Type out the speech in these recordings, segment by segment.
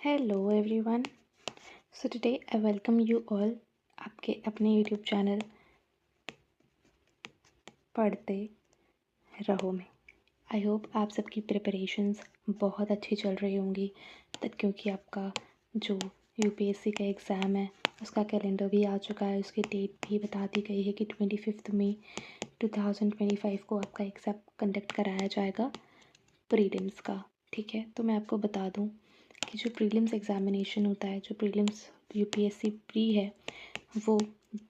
Hello everyone. So today I welcome you all आपके अपने YouTube channel पढ़ते रहो में। आई होप आप सबकी प्रिपरेशंस बहुत अच्छी चल रही होंगी क्योंकि आपका जो यूपीएससी का एग्ज़ाम है उसका कैलेंडर भी आ चुका है। उसकी डेट भी बता दी गई है कि 25 मई 2025 को आपका एग्ज़ाम कंडक्ट कराया जाएगा प्रीलिम्स का। ठीक है, तो मैं आपको बता दूं कि जो प्रीलिम्स एग्ज़ामिनेशन होता है, जो प्रीलिम्स यूपीएससी प्री है, वो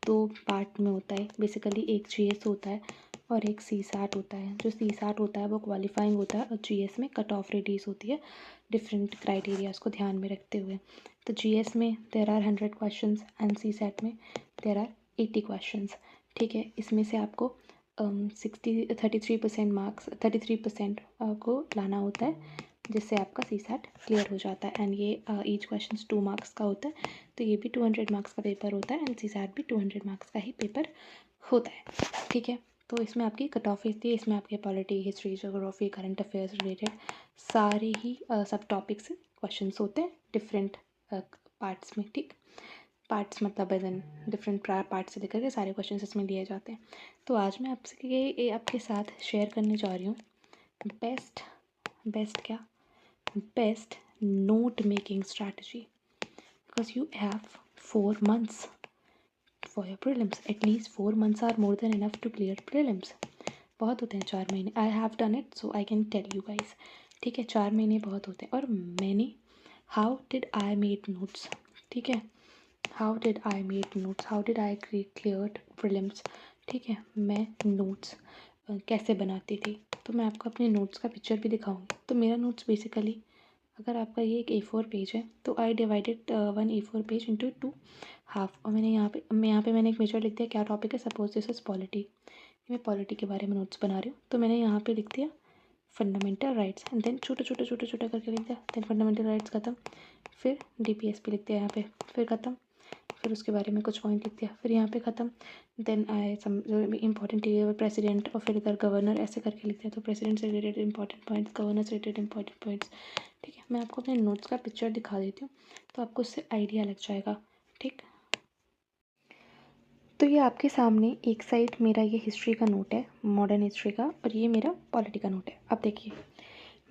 2 पार्ट में होता है। बेसिकली एक जीएस होता है और एक सीसैट होता है। जो सीसैट होता है वो क्वालिफाइंग होता है और जीएस में कट ऑफ रिलीज होती है डिफरेंट क्राइटेरियाज को ध्यान में रखते हुए। तो जीएस में there are 100 questions and CSAT में देर आर 80 क्वेश्चंस। ठीक है, इसमें से आपको 33% मार्क्स 33% को लाना होता है, जिससे आपका सीसैट क्लियर हो जाता है। एंड ये ईच क्वेश्चन 2 मार्क्स का होता है, तो ये भी 200 मार्क्स का पेपर होता है एंड सीसैट भी 200 मार्क्स का ही पेपर होता है। ठीक है, तो इसमें आपकी कट ऑफ होती है। इसमें आपके polity, history, geography, current affairs related सारे ही सब टॉपिक्स क्वेश्चन होते हैं डिफरेंट पार्ट्स में। ठीक, पार्ट्स मतलब एज एन डिफरेंट पार्ट्स से लेकर के सारे क्वेश्चन इसमें लिए जाते हैं। तो आज मैं आपके साथ शेयर करने जा रही हूँ best note making strategy, because you have 4 months for your prelims. At least 4 months are more than enough to clear prelims. बहुत होते हैं 4 महीने। I have done it so I can tell you guys. ठीक है, 4 महीने बहुत होते हैं। और मैंने how did I made notes, ठीक है, how did I made notes, how did I cleared prelims। ठीक है, मैं नोट्स कैसे बनाती थी, तो मैं आपको अपने नोट्स का पिक्चर भी दिखाऊंगी। तो मेरा नोट्स बेसिकली, अगर आपका ये एक A4 पेज है तो I divided 1 A4 page into 2 half. और मैंने यहाँ पे मैंने एक मेजर लिख दिया क्या टॉपिक है। सपोज दिस इज़ पॉलिटी, मैं पॉलिटी के बारे में नोट्स बना रही हूँ, तो मैंने यहाँ पे लिख दिया फंडामेंटल राइट्स एंड देन छोटा करके लिख दिया। देन फंडामेंटल राइट्स ख़त्म, फिर DPS पे लिख दिया यहाँ पे, फिर ख़त्म, फिर उसके बारे में कुछ पॉइंट लिख दिया, फिर यहाँ पे ख़त्म। देन आए सम इंपॉर्टेंट प्रेसिडेंट और फिर इधर गवर्नर, ऐसे करके लिख दिया। तो प्रेसिडेंट से रिलेटेड इंपॉर्टेंट पॉइंट्स, गवर्नर से रिलेटेड इंपॉर्टेंट पॉइंट्स। ठीक है, मैं आपको अपने नोट्स का पिक्चर दिखा देती हूँ तो आपको उससे आइडिया लग जाएगा। ठीक, तो ये आपके सामने एक साइड मेरा ये हिस्ट्री का नोट है, मॉडर्न हिस्ट्री का, और ये मेरा पॉलिटी का नोट है। अब देखिए,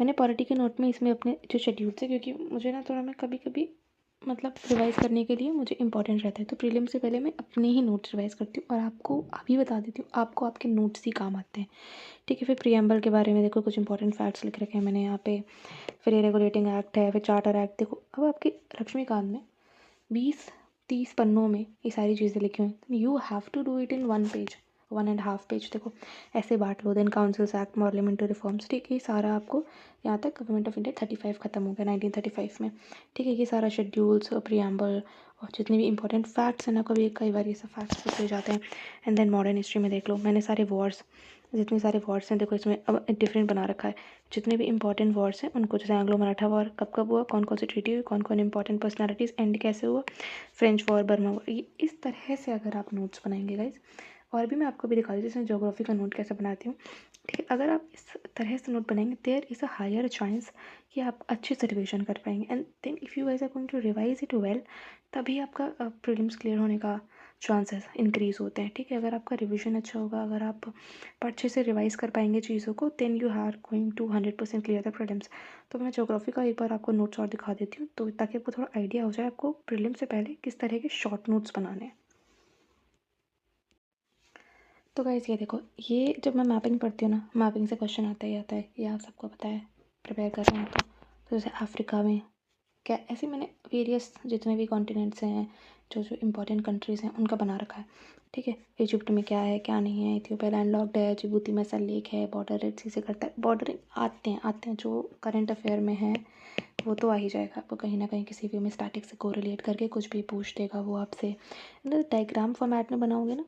मैंने पॉलिटी के नोट में इसमें अपने जो शेड्यूल से, क्योंकि मुझे ना थोड़ा मैं कभी कभी मतलब रिवाइज़ करने के लिए मुझे इंपॉर्टेंट रहता है, तो प्रीलिम से पहले मैं अपने ही नोट्स रिवाइज़ करती हूँ और आपको अभी बता देती हूँ, आपको आपके नोट्स ही काम आते हैं। ठीक है, फिर प्रीएम्बल के बारे में देखो, कुछ इंपॉर्टेंट फैक्ट्स लिख रखे हैं मैंने यहाँ पे। फिर ये रेगुलेटिंग एक्ट है, फिर चार्टर एक्ट। देखो, अब आपके लक्ष्मीकांत में 20-30 पन्नों में ये सारी चीज़ें लिखी हुई। You have to do it in 1 page, 1.5 page. देखो ऐसे बांट लो। Then councils act, parliamentary reforms. ठीक है, ये सारा आपको यहाँ तक गवर्नमेंट ऑफ इंडिया 35 खत्म हो गया 1935 में। ठीक है, ये सारा शेड्यूल्स और प्रियम्बल और जितने भी इंपॉर्टेंट फैक्ट्स हैं ना, कभी कई बार ये सब फैक्ट्स पूछे जाते हैं। एंड देन मॉडर्न हिस्ट्री में देख लो, मैंने सारे वॉर्स, जितने सारे वॉर्स हैं देखो इसमें अब डिफरेंट बना रखा है। जितने भी इंपॉर्टेंट वॉर्स हैं उनको, जैसे एंग्लो मराठा वॉर कब कब हुआ, कौन कौन सी ट्रीटी हुई, कौन कौन इंपॉर्टेंट पर्सनालिटीज़ एंड कैसे हुआ, फ्रेंच वॉर, बर्मा वॉर। ये इस तरह से अगर आप नोट्स बनाएंगे गाइज, और भी मैं आपको भी दिखा दूँ जैसे ज्योग्राफी का नोट कैसे बनाती हूँ। ठीक है, अगर आप इस तरह से नोट बनाएंगे, there is a higher chance कि आप अच्छे से रिविजन कर पाएंगे। And then if you guys are going to revise it well, तभी आपका प्रीलिम्स क्लियर होने का चांसेस इंक्रीज़ होते हैं। ठीक है, अगर आपका रिविजन अच्छा होगा, अगर आप अच्छे से रिवाइज कर पाएंगे चीज़ों को, then you are going to 100% clear the prelims. तो मैं ज्योग्राफी का एक बार आपको नोट्स और दिखा देती हूँ, तो ताकि आपको थोड़ा आइडिया हो जाए आपको प्रीलिम्स से पहले किस तरह के शॉर्ट नोट्स बनाने हैं। तो गाइस ये देखो, ये जब मैं मैपिंग पढ़ती हूँ ना, मैपिंग से क्वेश्चन आता ही आता है, ये आप सबको पता है, प्रिपेयर कर रहे हैं तो जैसे अफ्रीका में क्या, ऐसे मैंने वेरियस जितने भी कॉन्टिनेंट्स हैं, जो जो इम्पोर्टेंट कंट्रीज़ हैं उनका बना रखा है। ठीक है, इजिप्ट में क्या है क्या नहीं है, इथियोपिया लैंडलॉक्ड है, जिबूती में सल लेक है, बॉर्डर रेड सी से करता है, बॉर्डर आते हैं जो करंट अफेयर में है वो तो आ ही जाएगा आपको कहीं ना कहीं किसी भी में स्टैटिक से कोरिलेट करके कुछ भी पूछ देगा वो आपसे। डायग्राम फॉर्मेट में बनाओगे ना,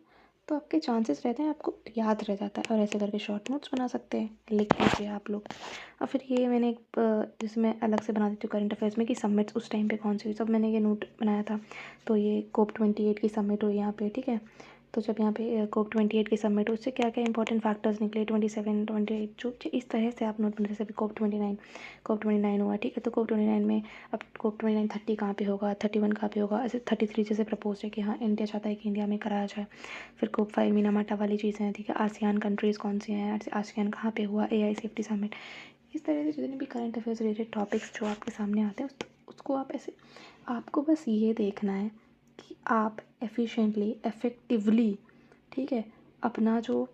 तो आपके चांसेस रहते हैं आपको याद रह जाता है, और ऐसे करके शॉर्ट नोट्स बना सकते हैं, लिख लीजिए आप लोग। और फिर ये मैंने एक जिसमें अलग से बना देती हूँ करंट अफेयर्स में कि समिट्स उस टाइम पे कौन सी हुई, सब मैंने ये नोट बनाया था। तो ये COP 28 की समिट हुई यहाँ पे। ठीक है, तो जब यहाँ पे COP28 की समिट उससे क्या क्या इंपॉर्टेंट फैक्टर्स निकले 27 28 जो इस तरह से आप नोट बना, जैसे अभी COP29 हुआ, ठीक है। तो COP29 में अब COP29 30 कहाँ पे होगा, 31 कहाँ पे होगा, ऐसे 33 जैसे प्रपोज है कि हाँ इंडिया चाहता है कि इंडिया में कराया जाए। फिर COP5 मीनामाटा वाली चीज़ें हैं, ठीक है। आसियान कंट्रीज़ कौन सी हैं, आसियान कहाँ पे हुआ, AI सेफ्टी समिट, इस तरह से जितने भी करंट अफेयर्स रिलेटेड टॉपिक्स जो आपके सामने आते हैं उसको आप ऐसे, आपको बस ये देखना है कि आप एफिशिएंटली इफ़ेक्टिवली, ठीक है, अपना जो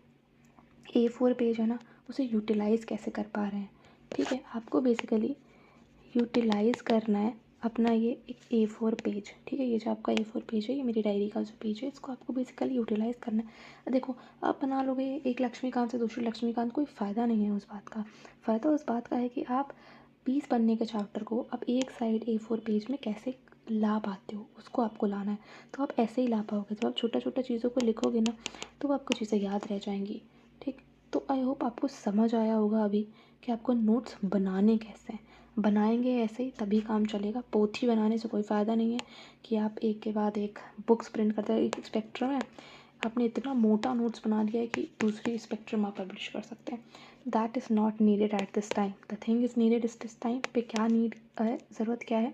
A4 पेज है ना उसे यूटिलाइज़ कैसे कर पा रहे हैं, ठीक है। आपको बेसिकली यूटिलाइज़ करना है अपना ये एक A4 पेज, ठीक है। ये जो आपका A4 पेज है, ये मेरी डायरी का जो पेज है, इसको आपको बेसिकली यूटिलाइज़ करना है। देखो, आप बना लोगे एक लक्ष्मीकांत से दूसरी लक्ष्मीकांत, कोई फ़ायदा नहीं है उस बात का। फ़ायदा उस बात का है कि आप 20 पन्ने के चैप्टर को आप एक साइड A4 पेज में कैसे ला पाते हो, उसको आपको लाना है। तो आप ऐसे ही ला पाओगे, जब आप छोटा छोटा चीज़ों को लिखोगे ना तो आपको चीज़ें याद रह जाएंगी, ठीक। तो आई होप आपको समझ आया होगा अभी कि आपको नोट्स बनाने कैसे हैं। बनाएंगे ऐसे ही तभी काम चलेगा। पोथी बनाने से कोई फ़ायदा नहीं है कि आप एक के बाद एक बुक्स प्रिंट करते हैं। एक स्पेक्ट्रम है, आपने इतना मोटा नोट्स बना दिया है कि दूसरी स्पेक्ट्रम आप पब्लिश कर सकते हैं। That is not needed at this time. The thing is needed इस दिस टाइम पे क्या नीड है, ज़रूरत क्या है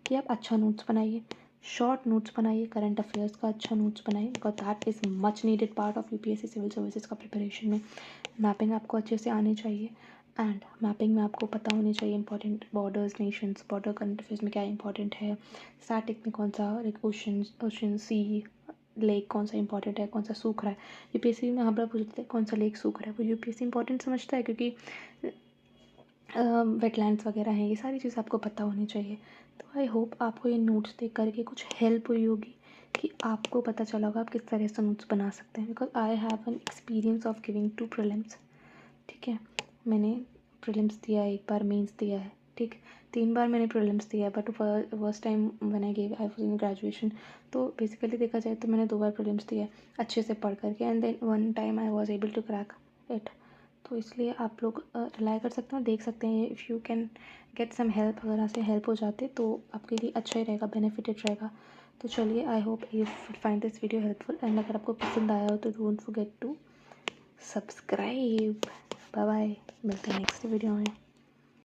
कि आप अच्छा नोट्स बनाइए, शॉर्ट नोट्स बनाइए, करंट अफेयर्स का अच्छा नोट्स बनाइए, because that is much needed part of UPSC civil services का प्रिपरेशन में। मैपिंग आपको अच्छे से आनी चाहिए, एंड मैपिंग में आपको पता होनी चाहिए important borders, Nations, border current affairs में क्या इंपॉर्टेंट है, स्टैटिक में कौन सा, लाइक ओशन सी लेक कौन सा इंपॉर्टेंट है, कौन सा सूख रहा है। UPSC में हमरा पूछते हैं कौन सा लेक सूख रहा है, वो UPSC इंपॉर्टेंट समझता है क्योंकि वेटलैंड्स वगैरह हैं, ये सारी चीज़ आपको पता होनी चाहिए। तो आई होप आपको ये नोट्स देख करके कुछ हेल्प हुई होगी कि आपको पता चला होगा आप किस तरह से नोट्स बना सकते हैं। Because I have an experience of giving 2 prelims, ठीक है। मैंने प्रीलिम्स दिया है, एक बार मेंस दिया है, ठीक। 3 बार मैंने प्रीलिम्स दिया है, but first time when I give I was in graduation. तो बेसिकली देखा जाए तो मैंने 2 बार प्रीलिम्स दिया है अच्छे से पढ़ करके, and then one time I was able to crack it. तो इसलिए आप लोग रिलाई कर सकते हो, देख सकते हैं। If you can get some help, अगर यहाँ से हेल्प हो जाते तो आपके लिए अच्छा ही रहेगा, बेनिफिटेड रहेगा। तो चलिए, I hope you find this video helpful, and अगर आपको पसंद आया हो तो don't forget to subscribe. Bye bye, मिलते हैं नेक्स्ट वीडियो में।